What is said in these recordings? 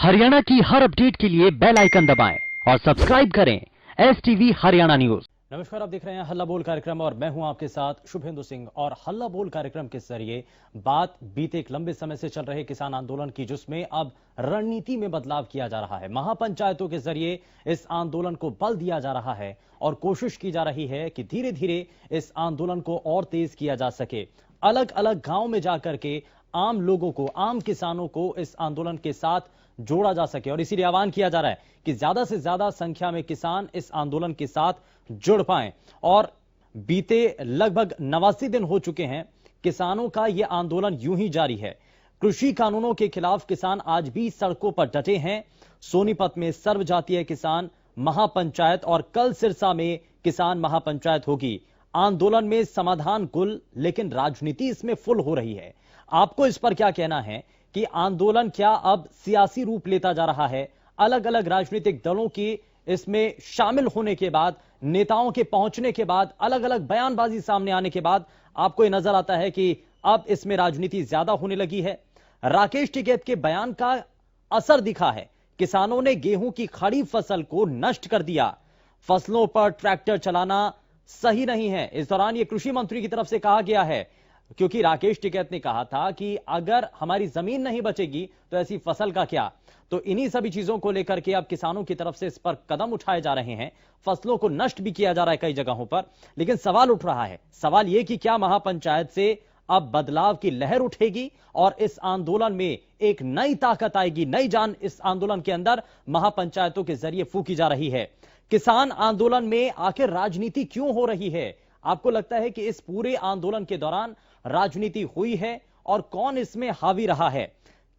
हरियाणा की हर अपडेट के लिए बेल आइकन दबाएं और सब्सक्राइब करें STV हरियाणा न्यूज। नमस्कार, आप देख रहे हैं हल्ला बोल कार्यक्रम और मैं हूं आपके साथ शुभेंदु सिंह। और हल्ला बोल कार्यक्रम के जरिए बात बीते एक लंबे समय से चल रहे किसान आंदोलन की, जिसमें अब रणनीति में बदलाव किया जा रहा है। महापंचायतों के जरिए इस आंदोलन को बल दिया जा रहा है और कोशिश की जा रही है कि धीरे धीरे इस आंदोलन को और तेज किया जा सके। अलग अलग गांव में जाकर के आम लोगों को, आम किसानों को इस आंदोलन के साथ जोड़ा जा सके और इसीलिए आह्वान किया जा रहा है कि ज्यादा से ज्यादा संख्या में किसान इस आंदोलन के साथ जुड़ पाएं। और बीते लगभग 89 दिन हो चुके हैं किसानों का यह आंदोलन यूं ही जारी है। कृषि कानूनों के खिलाफ किसान आज भी सड़कों पर डटे हैं। सोनीपत में सर्वजातीय किसान महापंचायत और कल सिरसा में किसान महापंचायत होगी। आंदोलन में समाधान गुल, लेकिन राजनीति इसमें फुल हो रही है। आपको इस पर क्या कहना है कि आंदोलन क्या अब सियासी रूप लेता जा रहा है? अलग अलग राजनीतिक दलों की इसमें शामिल होने के बाद, नेताओं के पहुंचने के बाद, अलग अलग बयानबाजी सामने आने के बाद आपको यह नजर आता है कि अब इसमें राजनीति ज्यादा होने लगी है। राकेश टिकैत के बयान का असर दिखा है। किसानों ने गेहूं की खड़ी फसल को नष्ट कर दिया। फसलों पर ट्रैक्टर चलाना सही नहीं है, इस दौरान यह कृषि मंत्री की तरफ से कहा गया है, क्योंकि राकेश टिकैत ने कहा था कि अगर हमारी जमीन नहीं बचेगी तो ऐसी फसल का क्या। तो इन्हीं सभी चीजों को लेकर के अब किसानों की तरफ से इस पर कदम उठाए जा रहे हैं। फसलों को नष्ट भी किया जा रहा है कई जगहों पर, लेकिन सवाल उठ रहा है, सवाल यह कि क्या महापंचायत से अब बदलाव की लहर उठेगी और इस आंदोलन में एक नई ताकत आएगी, नई जान इस आंदोलन के अंदर महापंचायतों के जरिए फूकी जा रही है। किसान आंदोलन में आखिर राजनीति क्यों हो रही है? आपको लगता है कि इस पूरे आंदोलन के दौरान राजनीति हुई है और कौन इसमें हावी रहा है?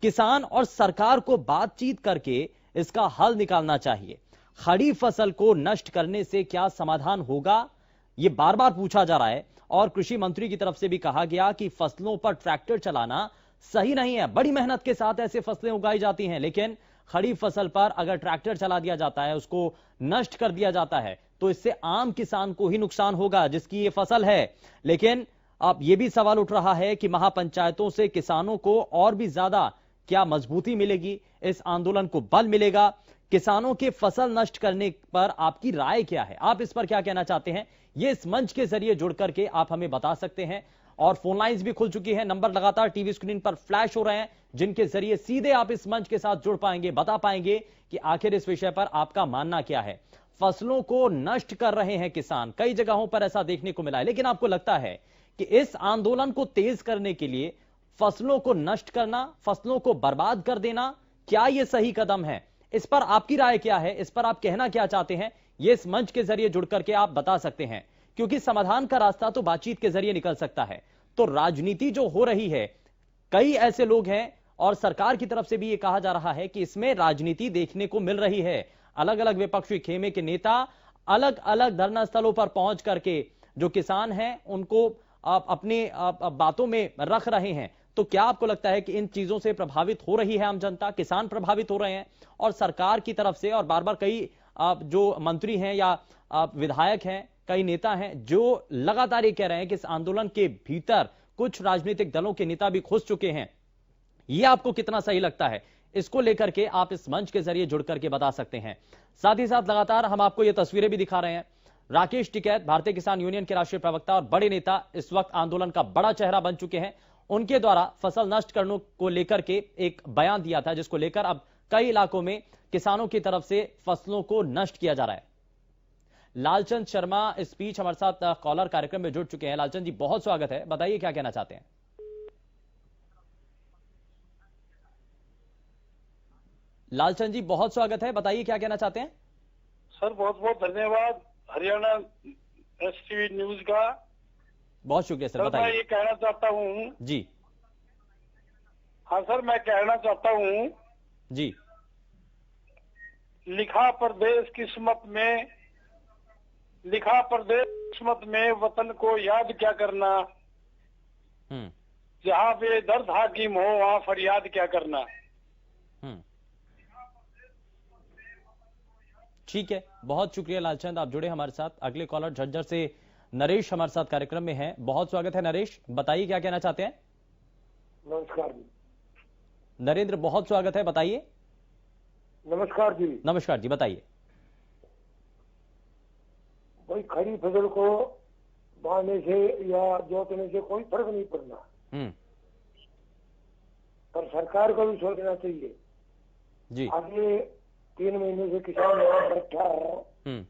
किसान और सरकार को बातचीत करके इसका हल निकालना चाहिए। खड़ी फसल को नष्ट करने से क्या समाधान होगा, यह बार बार पूछा जा रहा है। और कृषि मंत्री की तरफ से भी कहा गया कि फसलों पर ट्रैक्टर चलाना सही नहीं है। बड़ी मेहनत के साथ ऐसे फसलें उगाई जाती हैं, लेकिन खड़ी फसल पर अगर ट्रैक्टर चला दिया जाता है, उसको नष्ट कर दिया जाता है, तो इससे आम किसान को ही नुकसान होगा जिसकी ये फसल है। लेकिन अब यह भी सवाल उठ रहा है कि महापंचायतों से किसानों को और भी ज्यादा क्या मजबूती मिलेगी, इस आंदोलन को बल मिलेगा? किसानों के फसल नष्ट करने पर आपकी राय क्या है? आप इस पर क्या कहना चाहते हैं? ये इस मंच के जरिए जुड़ करके आप हमें बता सकते हैं। और फोन लाइंस भी खुल चुकी है, नंबर लगातार टीवी स्क्रीन पर फ्लैश हो रहे हैं, जिनके जरिए सीधे आप इस मंच के साथ जुड़ पाएंगे, बता पाएंगे कि आखिर इस विषय पर आपका मानना क्या है। फसलों को नष्ट कर रहे हैं किसान, कई जगहों पर ऐसा देखने को मिला है, लेकिन आपको लगता है कि इस आंदोलन को तेज करने के लिए फसलों को नष्ट करना, फसलों को बर्बाद कर देना, क्या यह सही कदम है? इस पर आपकी राय क्या है? इस पर आप कहना क्या चाहते हैं? यह इस मंच के जरिए जुड़ करके आप बता सकते हैं, क्योंकि समाधान का रास्ता तो बातचीत के जरिए निकल सकता है। तो राजनीति जो हो रही है, कई ऐसे लोग हैं और सरकार की तरफ से भी यह कहा जा रहा है कि इसमें राजनीति देखने को मिल रही है। अलग अलग विपक्षी खेमे के नेता अलग अलग धरना स्थलों पर पहुंच करके जो किसान हैं उनको अपनी बातों में रख रहे हैं। तो क्या आपको लगता है कि इन चीजों से प्रभावित हो रही है आम जनता, किसान प्रभावित हो रहे हैं? और सरकार की तरफ से और बार बार कई जो मंत्री हैं या विधायक हैं, कई नेता हैं जो लगातार ये कह रहे हैं कि इस आंदोलन के भीतर कुछ राजनीतिक दलों के नेता भी घुस चुके हैं। ये आपको कितना सही लगता है? इसको लेकर के आप इस मंच के जरिए जुड़ करके बता सकते हैं। साथ ही साथ लगातार हम आपको ये तस्वीरें भी दिखा रहे हैं। राकेश टिकैत, भारतीय किसान यूनियन के राष्ट्रीय प्रवक्ता और बड़े नेता, इस वक्त आंदोलन का बड़ा चेहरा बन चुके हैं। उनके द्वारा फसल नष्ट करने को लेकर के एक बयान दिया था, जिसको लेकर अब कई इलाकों में किसानों की तरफ से फसलों को नष्ट किया जा रहा है। लालचंद शर्मा इस बीच हमारे साथ कॉलर कार्यक्रम में जुड़ चुके हैं। लालचंद जी, बहुत स्वागत है, बताइए क्या कहना चाहते हैं? लालचंद जी, बहुत स्वागत है, बताइए क्या कहना चाहते हैं? सर बहुत बहुत धन्यवाद हरियाणा STV न्यूज का। बहुत शुक्रिया सर, मैं बताइए। ये कहना चाहता हूँ जी हाँ सर, मैं कहना चाहता हूँ जी। लिखा परदेश किस्मत में, लिखा परदेश किस्मत में, वतन को याद क्या करना। जहाँ पे दर्द हाकिम हो वहाँ फरियाद क्या करना। ठीक है, बहुत शुक्रिया लालचंद, आप जुड़े हमारे साथ। अगले कॉलर झज्जर से नरेश हमारे साथ कार्यक्रम में हैं। बहुत स्वागत है नरेश, बताइए क्या कहना चाहते हैं? नमस्कार नरेंद्र, बहुत स्वागत है, बताइए। नमस्कार जी। नमस्कार जी, बताइए। भाई खड़ी फसल को बांधने से या जोतने से कोई फर्क नहीं पड़ना, हम्म। पर सरकार को भी सोचना चाहिए। जी। आगे 3 महीने से किसान यहाँ बैठा है, हम्म।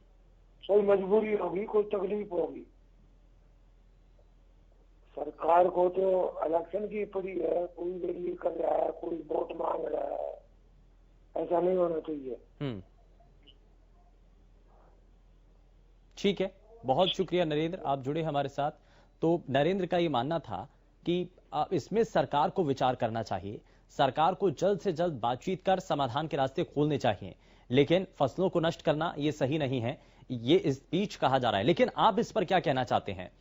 कोई मजबूरी होगी, कोई तकलीफ होगी। सरकार को तो इलेक्शन की पड़ी है, कोई रैली कर रहा है, कोई वोट मांग रहा है, ऐसा नहीं होना चाहिए। हम्म। ठीक है, बहुत शुक्रिया नरेंद्र, आप जुड़े हमारे साथ। तो नरेंद्र का ये मानना था कि इसमें सरकार को विचार करना चाहिए, सरकार को जल्द से जल्द बातचीत कर समाधान के रास्ते खोलने चाहिए, लेकिन फसलों को नष्ट करना ये सही नहीं है, ये इस बीच कहा जा रहा है। लेकिन आप इस पर क्या कहना चाहते हैं?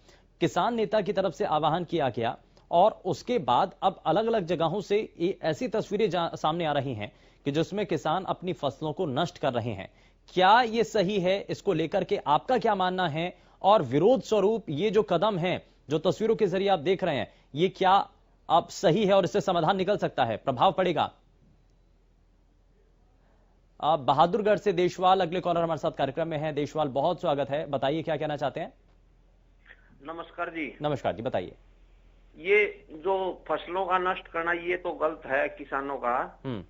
किसान नेता की तरफ से आह्वान किया गया और उसके बाद अब अलग अलग जगहों से ये ऐसी तस्वीरें सामने आ रही हैं कि जिसमें किसान अपनी फसलों को नष्ट कर रहे हैं। क्या ये सही है? इसको लेकर के आपका क्या मानना है? और विरोध स्वरूप ये जो कदम है, जो तस्वीरों के जरिए आप देख रहे हैं, ये क्या अब सही है और इससे समाधान निकल सकता है, प्रभाव पड़ेगा? आप बहादुरगढ़ से देशवाल अगले कॉलर हमारे साथ कार्यक्रम में हैं। देशवाल, बहुत स्वागत है, बताइए क्या कहना चाहते हैं? नमस्कार जी। नमस्कार जी, बताइए। ये जो फसलों का नष्ट करना ये तो गलत है किसानों का,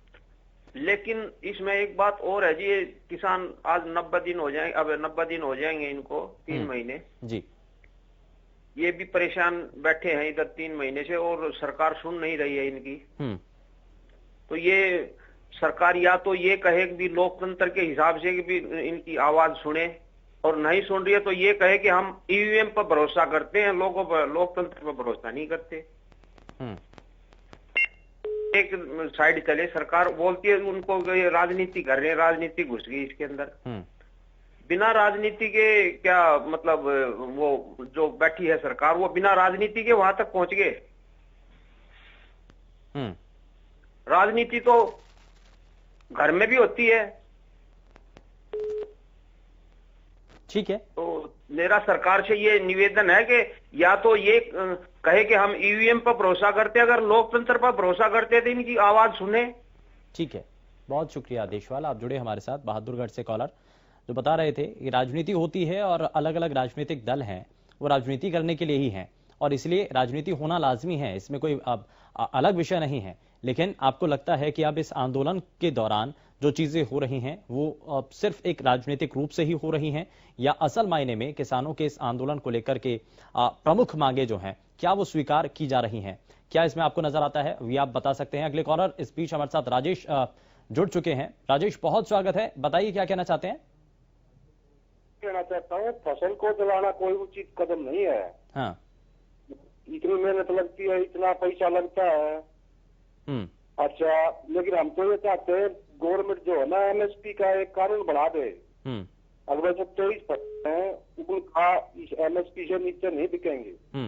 लेकिन इसमें एक बात और है जी। ये किसान आज 90 दिन हो जाएंगे, अब 90 दिन हो जाएंगे इनको, 3 महीने जी। ये भी परेशान बैठे हैं इधर 3 महीने से और सरकार सुन नहीं रही है इनकी। तो ये सरकार या तो ये कहे कि भी लोकतंत्र के हिसाब से कि भी इनकी आवाज सुने, और नहीं सुन रही है तो ये कहे कि हम ईवीएम पर भरोसा करते हैं, लोगों पर, लोकतंत्र पर भरोसा नहीं करते। एक साइड चले, सरकार बोलती है उनको ये राजनीति कर रहे हैं, राजनीति घुस गई इसके अंदर। बिना राजनीति के क्या मतलब, वो जो बैठी है सरकार वो बिना राजनीति के वहां तक पहुंच गए। राजनीति तो घर में भी होती है। ठीक है, तो मेरा सरकार से ये निवेदन है कि या तो ये कहे कि हम ईवीएम पर भरोसा करते हैं, अगर लोकतंत्र पर भरोसा करते हैं तो इनकी आवाज सुने। ठीक है, बहुत शुक्रिया देशवाल, आप जुड़े हमारे साथ। बहादुरगढ़ से कॉलर जो बता रहे थे कि राजनीति होती है और अलग अलग राजनीतिक दल हैं, वो राजनीति करने के लिए ही हैं और इसलिए राजनीति होना लाजमी है, इसमें कोई अब अलग विषय नहीं है। लेकिन आपको लगता है कि अब इस आंदोलन के दौरान जो चीजें हो रही हैं वो सिर्फ एक राजनीतिक रूप से ही हो रही हैं, या असल मायने में किसानों के इस आंदोलन को लेकर के प्रमुख मांगे जो हैं क्या वो स्वीकार की जा रही हैं? क्या इसमें आपको नजर आता है, ये आप बता सकते हैं। अगले कॉलर इस बीच हमारे साथ राजेश जुड़ चुके हैं। राजेश, बहुत स्वागत है, बताइए क्या कहना चाहते हैं? कहना चाहता हूँ, फसल को जलाना कोई उचित कदम नहीं है। हाँ। इतनी मेहनत लगती है, इतना पैसा लगता है। अच्छा, लेकिन हम तो ये चाहते हैं गवर्नमेंट जो है ना एमएसपी का एक कानून बना दे। अगर जो 23% है उनका इस एमएसपी से नीचे नहीं बिकेंगे।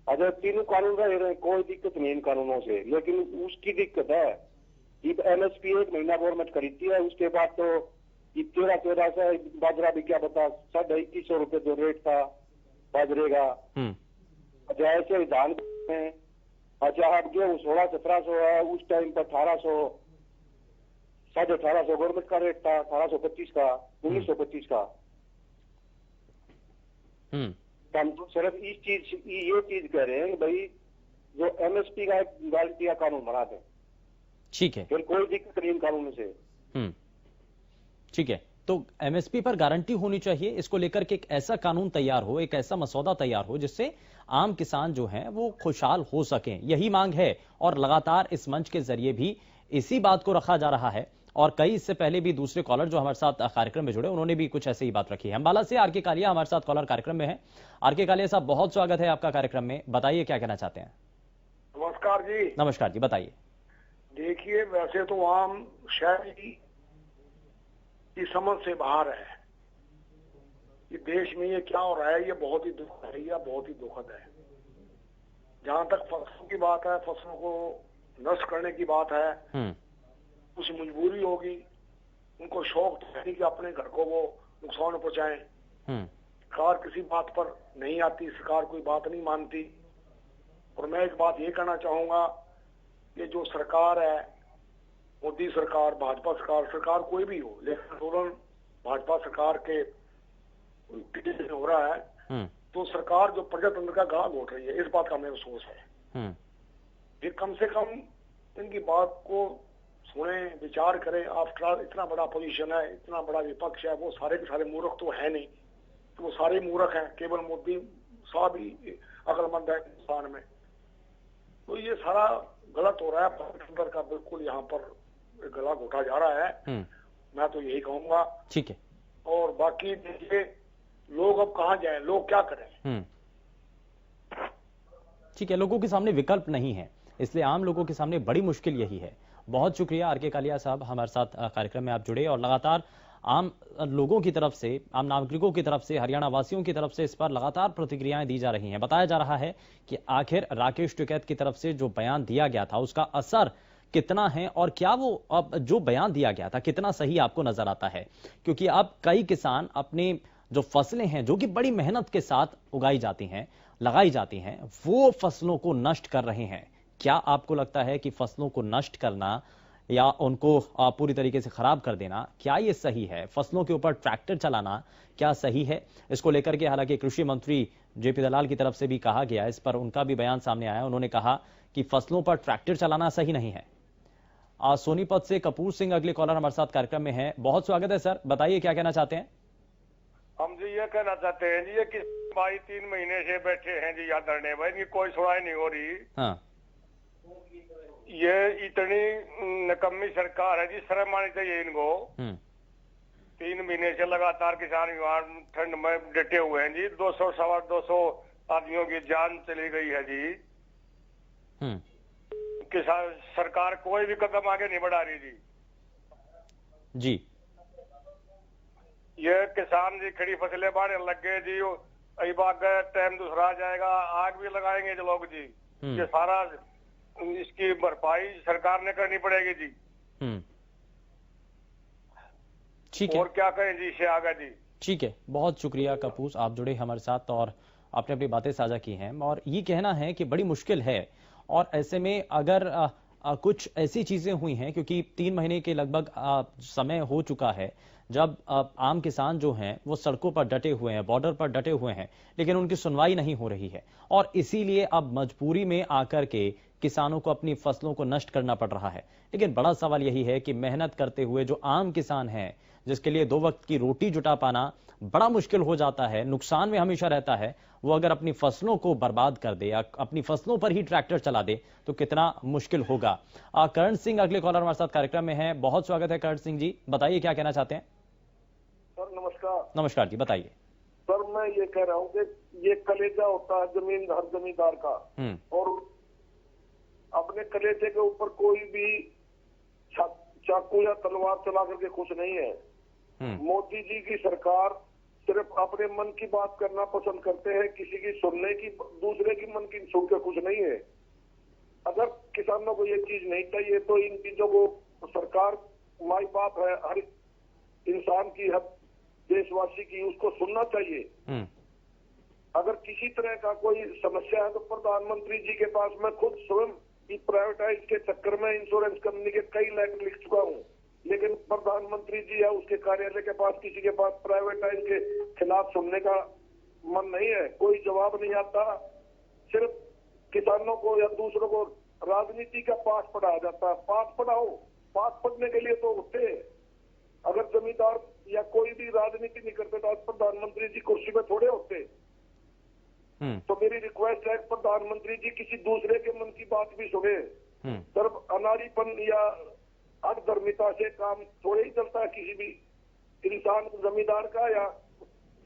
अगर तीनों कानून रह रहे, कोई दिक्कत नहीं इन कानूनों से, लेकिन उसकी दिक्कत है एमएसपी 1 महीना गवर्नमेंट खरीदती है, उसके बाद तो 13 से बाजरा भी क्या बता 2150 रुपए जो रेट था बाजरे का। अच्छा, ऐसे विधान में अच्छा अब गेहूँ 1600-1700 है, उस टाइम पर 1800 1850 गवर्नमेंट का रेट था, 1825 का, 1925 का। हम तो सिर्फ इस चीज ये चीज कह रहे हैं भाई जो एमएसपी का गारंटी का कानून बना दें। ठीक है, फिर कोई दिक्कत नहीं इन कानून से। ठीक है, तो एमएसपी पर गारंटी होनी चाहिए, इसको लेकर के एक ऐसा कानून तैयार हो, एक ऐसा मसौदा तैयार हो जिससे आम किसान जो हैं वो खुशहाल हो सकें, यही मांग है। और लगातार इस मंच के जरिए भी इसी बात को रखा जा रहा है और कई इससे पहले भी दूसरे कॉलर जो हमारे साथ कार्यक्रम में जुड़े उन्होंने भी कुछ ऐसे ही बात रखी है। अंबाला से आरके कालिया हमारे साथ कॉलर कार्यक्रम में है। आरके कालिया साहब, बहुत स्वागत है आपका कार्यक्रम में, बताइए क्या कहना चाहते हैं? नमस्कार जी। नमस्कार जी, बताइए। देखिए, वैसे तो आम शहरी की समझ से बाहर है कि देश में ये क्या हो रहा है, ये बहुत ही दुख है, यह बहुत ही दुखद है। जहां तक फसलों की बात है, फसलों को नष्ट करने की बात है, कुछ मजबूरी होगी, उनको शौक तो है कि अपने घर को वो नुकसान पहुंचाएं। सरकार किसी बात पर नहीं आती, सरकार कोई बात नहीं मानती। और मैं एक बात ये कहना चाहूंगा कि जो सरकार है मोदी सरकार, भाजपा सरकार कोई भी हो, लेकिन आंदोलन भाजपा सरकार के हो रहा है तो सरकार जो प्रजातंत्र का गला घोट रही है, इस बात का हमें अफसोस है। ये कम से कम इनकी बात को सुने, विचार करें। आफ्टर ऑल इतना बड़ा पोजीशन है, इतना बड़ा विपक्ष है, वो सारे के सारे मूर्ख तो है नहीं, तो वो सारे मूर्ख हैं, केवल मोदी साहब ही अक्लमंद है हिंदुस्तान में। तो ये सारा गलत हो रहा है, प्रजातंत्र का बिल्कुल यहाँ पर गला घोटा जा रहा है। मैं तो यही कहूंगा। ठीक है। और बाकी देखिए, लोग अब कहाँ जाएं, लोग क्या करें। ठीक है, लोगों के सामने विकल्प नहीं है, इसलिए आम लोगों के सामने बड़ी मुश्किल यही है। बहुत शुक्रिया आर के कालिया साहब, हमारे साथ कार्यक्रम में आप जुड़े और लगातार आम लोगों की तरफ से, आम नागरिकों की तरफ से, हरियाणा वासियों की तरफ से इस पर लगातार प्रतिक्रियाएं दी जा रही हैं। बताया जा रहा है कि आखिर राकेश टिकैत की तरफ से जो बयान दिया गया था उसका असर कितना है और क्या वो अब जो बयान दिया गया था कितना सही आपको नजर आता है, क्योंकि अब कई किसान अपने जो फसलें हैं जो कि बड़ी मेहनत के साथ उगाई जाती हैं, लगाई जाती हैं, वो फसलों को नष्ट कर रहे हैं। क्या आपको लगता है कि फसलों को नष्ट करना या उनको पूरी तरीके से खराब कर देना, क्या ये सही है? फसलों के ऊपर ट्रैक्टर चलाना क्या सही है? इसको लेकर के हालांकि कृषि मंत्री जेपी दलाल की तरफ से भी कहा गया, इस पर उनका भी बयान सामने आया। उन्होंने कहा कि फसलों पर ट्रैक्टर चलाना सही नहीं है। सोनीपत से कपूर सिंह अगले कॉलर हमारे साथ कार्यक्रम में है। बहुत स्वागत है सर, बताइए क्या कहना चाहते हैं? हम जी ये कहना चाहते हैं जी, ये किस भाई 3 महीने से बैठे हैं जी यहाँ धरने पर, इनकी कोई सुनाई नहीं हो रही। हाँ। ये इतनी निकम्मी सरकार है जी, शर्म आनी चाहिए इनको। 3 महीने से लगातार किसान यहाँ ठंड में डटे हुए हैं जी। 200 सवा 200 आदमियों की जान चली गई है जी। किसान सरकार कोई भी कदम आगे नहीं बढ़ा रही जी। ये किसान जी खड़ी फसलें बाढ़ लग गए जी, अबाग टाइम दूसरा आ जाएगा, आग भी लगाएंगे जो लोग जी। ये सारा इसकी भरपाई सरकार ने करनी पड़ेगी जी। ठीक है, और क्या कहें जी इससे आगे जी। ठीक है, बहुत शुक्रिया कपूस, आप जुड़े हमारे साथ और आपने अपनी बातें साझा की हैं। और ये कहना है कि बड़ी मुश्किल है, और ऐसे में अगर कुछ ऐसी चीजें हुई हैं, क्योंकि 3 महीने के लगभग समय हो चुका है जब आम किसान जो हैं वो सड़कों पर डटे हुए हैं, बॉर्डर पर डटे हुए हैं, लेकिन उनकी सुनवाई नहीं हो रही है, और इसीलिए अब मजबूरी में आकर के किसानों को अपनी फसलों को नष्ट करना पड़ रहा है। लेकिन बड़ा सवाल यही है कि मेहनत करते हुए जो आम किसान हैं, जिसके लिए 2 वक्त की रोटी जुटा पाना बड़ा मुश्किल हो जाता है, नुकसान में हमेशा रहता है, वो अगर अपनी फसलों को बर्बाद कर दे या अपनी फसलों पर ही ट्रैक्टर चला दे तो कितना मुश्किल होगा। करण सिंह अगले कॉलर हमारे साथ कार्यक्रम में है। बहुत स्वागत है करण सिंह जी, बताइए क्या कहना चाहते हैं? सर नमस्कार। नमस्कार जी, बताइए। सर मैं ये कह रहा हूँ कि ये कलेजा होता है जमीन हर जमींदार का, और अपने कलेजे के ऊपर कोई भी चाकू या तलवार चला करके खुश नहीं है। मोदी जी की सरकार सिर्फ अपने मन की बात करना पसंद करते हैं, किसी की सुनने की, दूसरे की मन की सुन के खुश नहीं है। अगर किसानों को ये चीज नहीं चाहिए तो इन चीजों को सरकार माई बाप है हर इंसान की, हर देशवासी की, उसको सुनना चाहिए। अगर किसी तरह का कोई समस्या है तो प्रधानमंत्री जी के पास मैं खुद स्वयं प्राइवेटाइज के चक्कर में इंश्योरेंस कंपनी के कई लेटर लिख चुका हूँ, लेकिन प्रधानमंत्री जी या उसके कार्यालय के पास किसी के पास प्राइवेटाइज के खिलाफ सुनने का मन नहीं है, कोई जवाब नहीं आता। सिर्फ किसानों को या दूसरों को राजनीति का पाठ पढ़ाया जाता है। पाठ पढ़ाओ, पाठ पढ़ने के लिए तो होते हैं। अगर जमींदार या कोई भी राजनीति नहीं करते तो आज प्रधानमंत्री जी कुर्सी पे थोड़े होते। तो मेरी रिक्वेस्ट है प्रधानमंत्री जी किसी दूसरे के मन की बात भी सुने। सिर्फ अनाड़ीपन या अधर्मिता से काम थोड़े ही चलता है किसी भी इंसान, जमींदार का या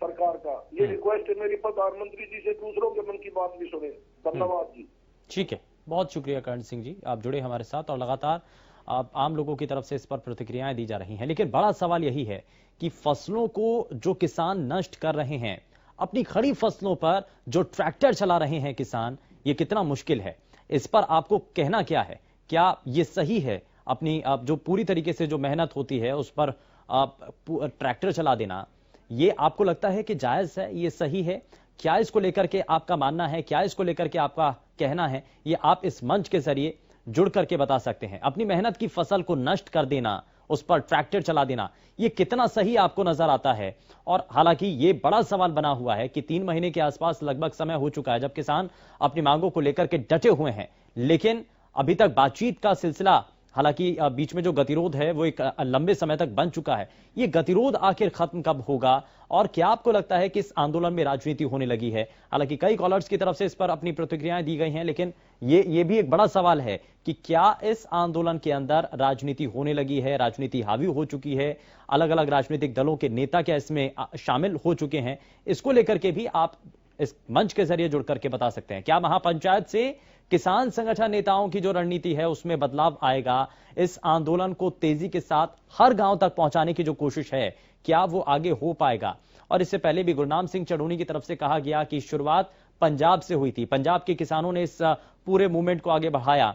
सरकार का। ये रिक्वेस्ट है मेरी प्रधानमंत्री जी से, दूसरों के मन की बात भी सुने। धन्यवाद जी। ठीक है, बहुत शुक्रिया करण सिंह जी, आप जुड़े हमारे साथ और लगातार आम लोगों की तरफ से इस पर प्रतिक्रियाएं दी जा रही हैं। लेकिन बड़ा सवाल यही है कि फसलों को जो किसान नष्ट कर रहे हैं, अपनी खड़ी फसलों पर जो ट्रैक्टर चला रहे हैं किसान, ये कितना मुश्किल है, इस पर आपको कहना क्या है? क्या ये सही है अपनी जो पूरी तरीके से जो मेहनत होती है उस पर ट्रैक्टर चला देना? ये आपको लगता है कि जायज है, ये सही है? क्या इसको लेकर के आपका मानना है, क्या इसको लेकर के आपका कहना है, ये आप इस मंच के जरिए जुड़ करके बता सकते हैं? अपनी मेहनत की फसल को नष्ट कर देना, उस पर ट्रैक्टर चला देना, ये कितना सही आपको नजर आता है? और हालांकि ये बड़ा सवाल बना हुआ है कि 3 महीने के आसपास लगभग समय हो चुका है जब किसान अपनी मांगों को लेकर के डटे हुए हैं, लेकिन अभी तक बातचीत का सिलसिला, हालांकि बीच में जो गतिरोध है वो एक लंबे समय तक बन चुका है। ये गतिरोध आखिर खत्म कब होगा? और क्या आपको लगता है कि इस आंदोलन में राजनीति होने लगी है? हालांकि कई कॉलर्स की तरफ से इस पर अपनी प्रतिक्रियाएं दी गई हैं, लेकिन ये भी एक बड़ा सवाल है कि क्या इस आंदोलन के अंदर राजनीति होने लगी है, राजनीति हावी हो चुकी है, अलग अलग राजनीतिक दलों के नेता क्या इसमें शामिल हो चुके हैं? इसको लेकर के भी आप इस मंच के जरिए जुड़ करके बता सकते हैं। क्या महापंचायत से किसान संगठन नेताओं की जो रणनीति है उसमें बदलाव आएगा? इस आंदोलन को तेजी के साथ हर गांव तक पहुंचाने की जो कोशिश है, क्या वो आगे हो पाएगा? और इससे पहले भी गुरनाम सिंह चढ़ूनी की तरफ से कहा गया कि शुरुआत पंजाब से हुई थी, पंजाब के किसानों ने इस पूरे मूवमेंट को आगे बढ़ाया,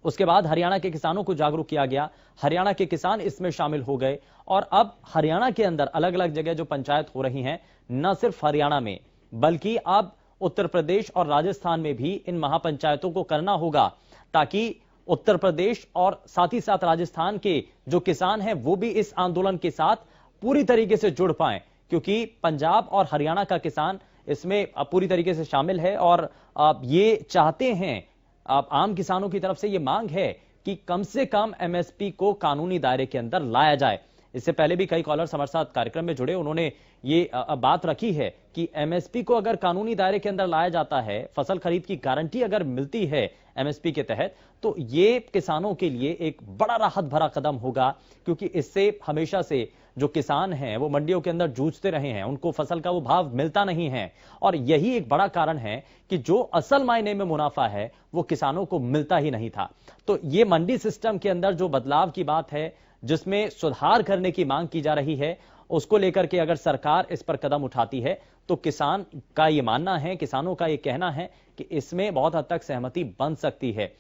उसके बाद हरियाणा के किसानों को जागरूक किया गया, हरियाणा के किसान इसमें शामिल हो गए, और अब हरियाणा के अंदर अलग अलग जगह जो पंचायत हो रही हैं, न सिर्फ हरियाणा में बल्कि अब उत्तर प्रदेश और राजस्थान में भी इन महापंचायतों को करना होगा, ताकि उत्तर प्रदेश और साथ ही साथ राजस्थान के जो किसान हैं वो भी इस आंदोलन के साथ पूरी तरीके से जुड़ पाएं, क्योंकि पंजाब और हरियाणा का किसान इसमें पूरी तरीके से शामिल है और ये चाहते हैं, आम किसानों की तरफ से ये मांग है कि कम से कम एमएसपी को कानूनी दायरे के अंदर लाया जाए। इससे पहले भी कई कॉलर्स हमारे साथ कार्यक्रम में जुड़े, उन्होंने ये बात रखी है कि एमएसपी को अगर कानूनी दायरे के अंदर लाया जाता है, फसल खरीद की गारंटी अगर मिलती है एमएसपी के तहत, तो ये किसानों के लिए एक बड़ा राहत भरा कदम होगा, क्योंकि इससे हमेशा से जो किसान हैं वो मंडियों के अंदर जूझते रहे हैं, उनको फसल का वो भाव मिलता नहीं है, और यही एक बड़ा कारण है कि जो असल मायने में मुनाफा है वो किसानों को मिलता ही नहीं था। तो ये मंडी सिस्टम के अंदर जो बदलाव की बात है, जिसमें सुधार करने की मांग की जा रही है, उसको लेकर के अगर सरकार इस पर कदम उठाती है तो किसान का ये मानना है, किसानों का ये कहना है कि इसमें बहुत हद तक सहमति बन सकती है।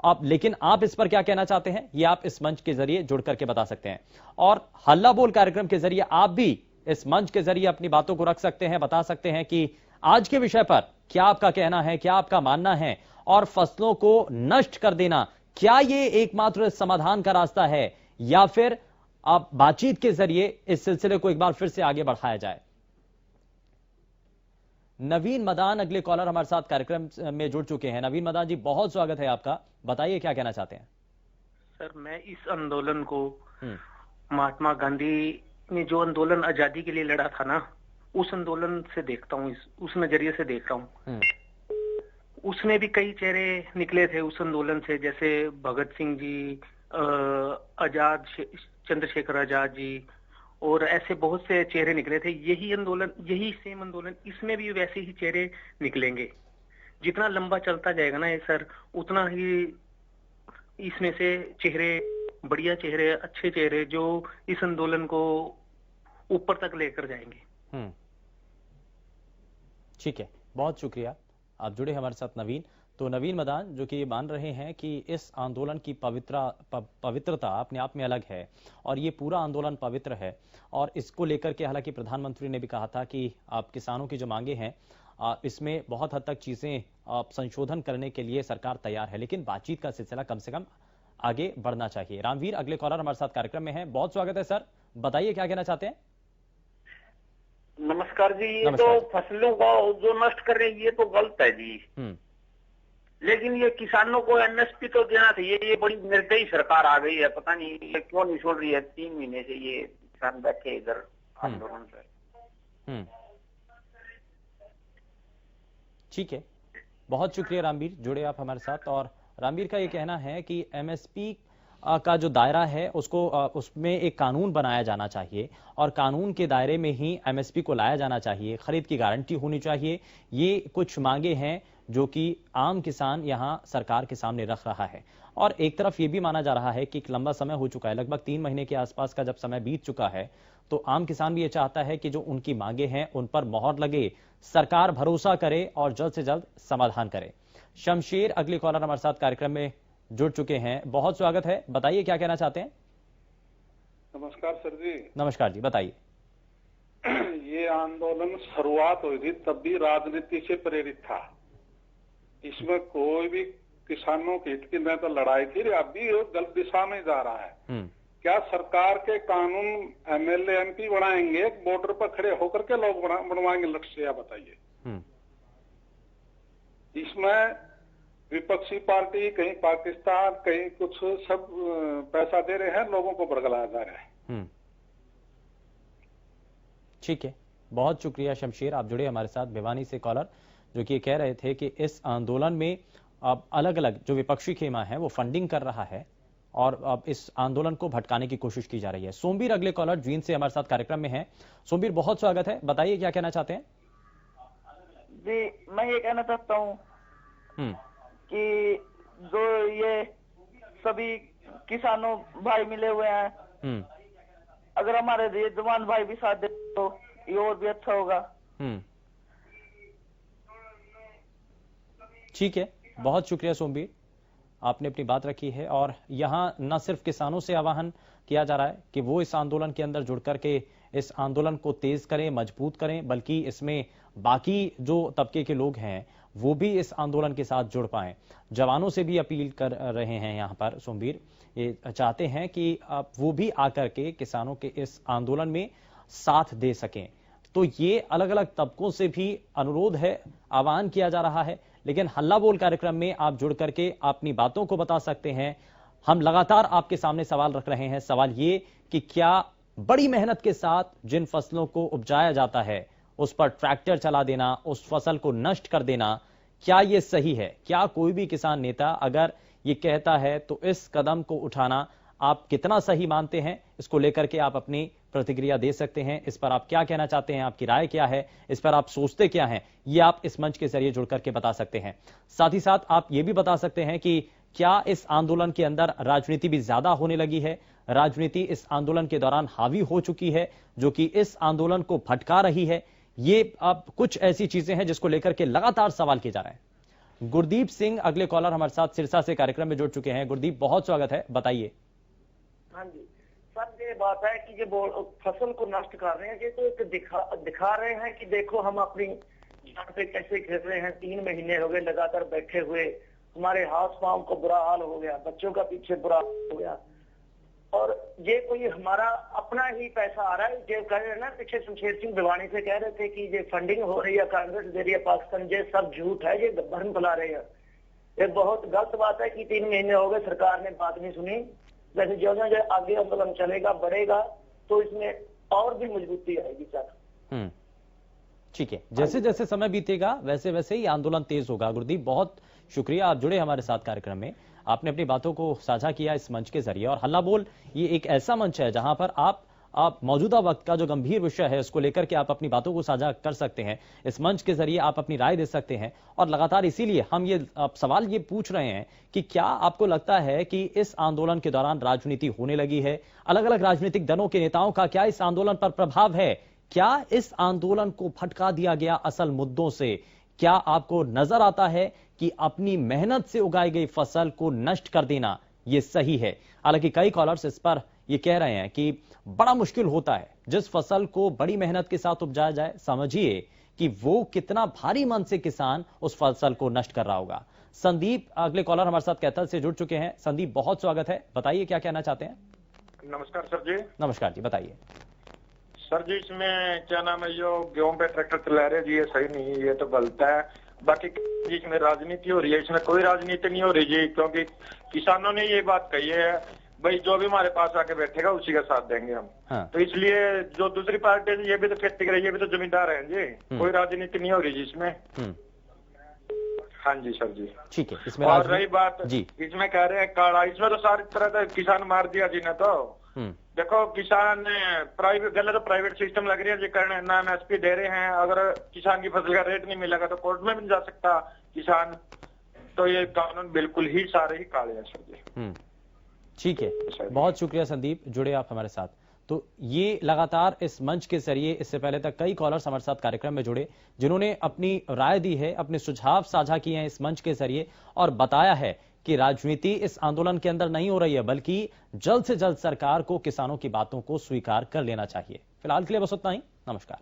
अब लेकिन आप इस पर क्या कहना चाहते हैं, ये आप इस मंच के जरिए जुड़ करके बता सकते हैं, और हल्ला बोल कार्यक्रम के जरिए आप भी इस मंच के जरिए अपनी बातों को रख सकते हैं, बता सकते हैं कि आज के विषय पर क्या आपका कहना है, क्या आपका मानना है, और फसलों को नष्ट कर देना क्या ये एकमात्र समाधान का रास्ता है, या फिर आप बातचीत के जरिए इस सिलसिले को एक बार फिर से आगे बढ़ाया जाए? नवीन मदान अगले कॉलर हमारे साथ कार्यक्रम में जुड़ चुके हैं। नवीन मदान जी, बहुत स्वागत है आपका, बताइए क्या कहना चाहते हैं? सर, मैं इस आंदोलन को महात्मा गांधी ने जो आंदोलन आजादी के लिए लड़ा था ना, उस आंदोलन से देखता हूँ, उस नजरिए से देख रहा हूँ। उसमें भी कई चेहरे निकले थे उस आंदोलन से, जैसे भगत सिंह जी, आजाद, चंद्रशेखर आजाद जी, और ऐसे बहुत से चेहरे निकले थे। यही आंदोलन, यही सेम आंदोलन इसमें भी वैसे ही चेहरे निकलेंगे। जितना लंबा चलता जाएगा ना ये सर, उतना ही इसमें से चेहरे, बढ़िया चेहरे, अच्छे चेहरे जो इस आंदोलन को ऊपर तक लेकर जाएंगे। ठीक है, बहुत शुक्रिया, आप जुड़े हमारे साथ नवीन। तो नवीन मदान जो कि ये मान रहे हैं कि इस आंदोलन की पवित्रता अपने आप में अलग है, और ये पूरा आंदोलन पवित्र है, और इसको लेकर के हालांकि प्रधानमंत्री ने भी कहा था कि आप किसानों की जो मांगे हैं इसमें बहुत हद तक चीजें संशोधन करने के लिए सरकार तैयार है, लेकिन बातचीत का सिलसिला कम से कम आगे बढ़ना चाहिए। रामवीर अगले कॉलर हमारे साथ कार्यक्रम में है, बहुत स्वागत है सर, बताइए क्या कहना चाहते हैं? नमस्कार जी। ये तो फसलों को जो नष्ट कर रहे हैं ये तो गलत है जी, लेकिन ये किसानों को एमएसपी तो देना चाहिए। ये बड़ी निर्दयी सरकार आ गई है, पता नहीं ये क्यों नहीं छोड़ रही है। 3 महीने से ये किसान बैठे इधर आंदोलन पर। ठीक है, बहुत शुक्रिया रामवीर, जुड़े आप हमारे साथ। और रामवीर का ये कहना है कि एमएसपी का जो दायरा है उसको उसमें एक कानून बनाया जाना चाहिए, और कानून के दायरे में ही एमएसपी को लाया जाना चाहिए, खरीद की गारंटी होनी चाहिए। ये कुछ मांगे हैं जो कि आम किसान यहां सरकार के सामने रख रहा है, और एक तरफ ये भी माना जा रहा है कि एक लंबा समय हो चुका है, लगभग 3 महीने के आसपास का जब समय बीत चुका है, तो आम किसान भी ये चाहता है कि जो उनकी मांगे हैं उन पर मोहर लगे, सरकार भरोसा करे और जल्द से जल्द समाधान करे। शमशेर अगले कॉलर हमारे साथ कार्यक्रम में जुड़ चुके हैं, बहुत स्वागत है, बताइए क्या कहना चाहते हैं? नमस्कार सर जी। नमस्कार जी, बताइए। ये आंदोलन शुरुआत हुई थी तब भी राजनीति से प्रेरित था, इसमें कोई भी किसानों के हित की में तो लड़ाई थी, अभी वो गलत दिशा में जा रहा है। क्या सरकार के कानून एमएलए एमपी बनाएंगे, बॉर्डर पर खड़े होकर के लोग बनवाएंगे लक्ष्य, या बताइए। इसमें विपक्षी पार्टी कहीं पाकिस्तान कहीं कुछ सब पैसा दे रहे हैं, लोगों को बरगलाया जा रहा है। ठीक है, बहुत शुक्रिया शमशेर, आप जुड़े हमारे साथ। भिवानी से कॉलर जो कि कह रहे थे कि इस आंदोलन में अब अलग अलग जो विपक्षी खेमा है वो फंडिंग कर रहा है और अब इस आंदोलन को भटकाने की कोशिश की जा रही है। सोमवीर अगले कॉलर जींद से हमारे साथ कार्यक्रम में है। सोमवीर, बहुत स्वागत है, बताइए क्या कहना चाहते हैं। जी, मैं ये कहना चाहता हूँ कि जो ये सभी किसानों भाई मिले हुए हैं, अगर हमारे जवान भाई भी साथ दे तो ये और भी अच्छा होगा। ठीक है, बहुत शुक्रिया सोमवीर, आपने अपनी बात रखी है। और यहाँ न सिर्फ किसानों से आह्वान किया जा रहा है कि वो इस आंदोलन के अंदर जुड़ करके इस आंदोलन को तेज करें, मजबूत करें, बल्कि इसमें बाकी जो तबके के लोग हैं वो भी इस आंदोलन के साथ जुड़ पाएं। जवानों से भी अपील कर रहे हैं यहाँ पर सोमवीर, ये चाहते हैं कि वो भी आकर के किसानों के इस आंदोलन में साथ दे सकें। तो ये अलग अलग तबकों से भी अनुरोध है, आह्वान किया जा रहा है। लेकिन हल्ला बोल कार्यक्रम में आप जुड़ करके अपनी बातों को बता सकते हैं। हम लगातार आपके सामने सवाल रख रहे हैं। सवाल ये कि क्या बड़ी मेहनत के साथ जिन फसलों को उपजाया जाता है उस पर ट्रैक्टर चला देना, उस फसल को नष्ट कर देना, क्या ये सही है? क्या कोई भी किसान नेता अगर ये कहता है तो इस कदम को उठाना आप कितना सही मानते हैं? इसको लेकर के आप अपनी प्रतिक्रिया दे सकते हैं। इस पर आप क्या कहना चाहते हैं, आपकी राय क्या है, इस पर आप सोचते क्या हैं, ये आप इस मंच के जरिए जुड़ करके बता सकते हैं। साथ ही साथ आप ये भी बता सकते हैं कि क्या इस आंदोलन के अंदर राजनीति भी ज्यादा होने लगी है, राजनीति इस आंदोलन के दौरान हावी हो चुकी है जो कि इस आंदोलन को भटका रही है। ये अब कुछ ऐसी चीजें हैं जिसको लेकर के लगातार सवाल किए जा रहे हैं। गुरदीप सिंह अगले कॉलर हमारे साथ सिरसा से कार्यक्रम में जुड़ चुके हैं। गुरदीप, बहुत स्वागत है, बताइए। हाँ जी सर, ये बात है कि ये फसल को नष्ट कर रहे हैं, ये तो एक दिखा रहे हैं कि देखो हम अपनी जान पे कैसे खेल रहे हैं। 3 महीने हो गए लगातार बैठे हुए, हमारे हाथ पांव को बुरा हाल हो गया, बच्चों का पीछे बुरा हाल हो गया, और ये कोई हमारा अपना ही पैसा आ रहा है। जो कह रहे हैं ना, पीछे शमशेर सिंह भिवानी से कह रहे थे कि ये फंडिंग हो रही है, कांग्रेस दे रही है, पाकिस्तान, ये सब झूठ है, ये भ्रम फैला रहे हैं। ये बहुत गलत बात है कि 3 महीने हो गए सरकार ने बात नहीं सुनी। वैसे जो आगे आंदोलन चलेगा, बढ़ेगा, तो इसमें और भी मजबूती आएगी सर। ठीक है, जैसे जैसे समय बीतेगा वैसे वैसे ही आंदोलन तेज होगा। गुरदीप, बहुत शुक्रिया, आप जुड़े हमारे साथ कार्यक्रम में, आपने अपनी बातों को साझा किया इस मंच के जरिए। और हल्ला बोल ये एक ऐसा मंच है जहां पर आप मौजूदा वक्त का जो गंभीर विषय है उसको लेकर के आप अपनी बातों को साझा कर सकते हैं। इस मंच के जरिए आप अपनी राय दे सकते हैं। और लगातार इसीलिए हम ये सवाल ये पूछ रहे हैं कि क्या आपको लगता है कि इस आंदोलन के दौरान राजनीति होने लगी है? अलग अलग राजनीतिक दलों के नेताओं का क्या इस आंदोलन पर प्रभाव है? क्या इस आंदोलन को भटका दिया गया असल मुद्दों से? क्या आपको नजर आता है कि अपनी मेहनत से उगाई गई फसल को नष्ट कर देना यह सही है? हालांकि कई कॉलर्स इस पर ये कह रहे हैं कि बड़ा मुश्किल होता है जिस फसल को बड़ी मेहनत के साथ उपजाया जाए। समझिए कि वो कितना भारी मन से किसान उस फसल को नष्ट कर रहा होगा। संदीप अगले कॉलर हमारे साथ कैथल से जुड़ चुके हैं। संदीप, बहुत स्वागत है, बताइए क्या कहना चाहते हैं। नमस्कार सर जी। नमस्कार जी, बताइए। सर जी, इसमें क्या नाम है, जो गेहूं पे ट्रैक्टर चला रहे जी, ये सही नहीं है, ये तो गलत है। बाकी इसमें राजनीति हो रही है, इसमें कोई राजनीति नहीं हो रही जी, क्योंकि किसानों ने ये बात कही है भाई जो भी हमारे पास आके बैठेगा उसी का साथ देंगे हम। हाँ। तो इसलिए जो दूसरी पार्टी ये भी तो खेती करे, ये भी तो जमींदार हैं जी, कोई राजनीति नहीं हो रही जी इसमें। हाँ जी सर जी, ठीक है। इसमें और रही बात जी, इसमें कह रहे हैं काला, इसमें तो सारी तरह का किसान मार दिया जी ने। तो देखो किसान प्राइवेट गलत तो प्राइवेट सिस्टम लग रही है जी करने, ना एमएसपी दे रहे हैं। अगर किसान की फसल का रेट नहीं मिलेगा तो कोर्ट में भी नहीं जा सकता किसान। तो ये कानून बिल्कुल ही सारे ही काले हैं सर जी। ठीक है, बहुत शुक्रिया संदीप, जुड़े आप हमारे साथ। तो ये लगातार इस मंच के जरिए इससे पहले तक कई कॉलर्स हमारे साथ कार्यक्रम में जुड़े जिन्होंने अपनी राय दी है, अपने सुझाव साझा किए हैं इस मंच के जरिए और बताया है कि राजनीति इस आंदोलन के अंदर नहीं हो रही है, बल्कि जल्द से जल्द सरकार को किसानों की बातों को स्वीकार कर लेना चाहिए। फिलहाल के लिए बस उतना ही। नमस्कार।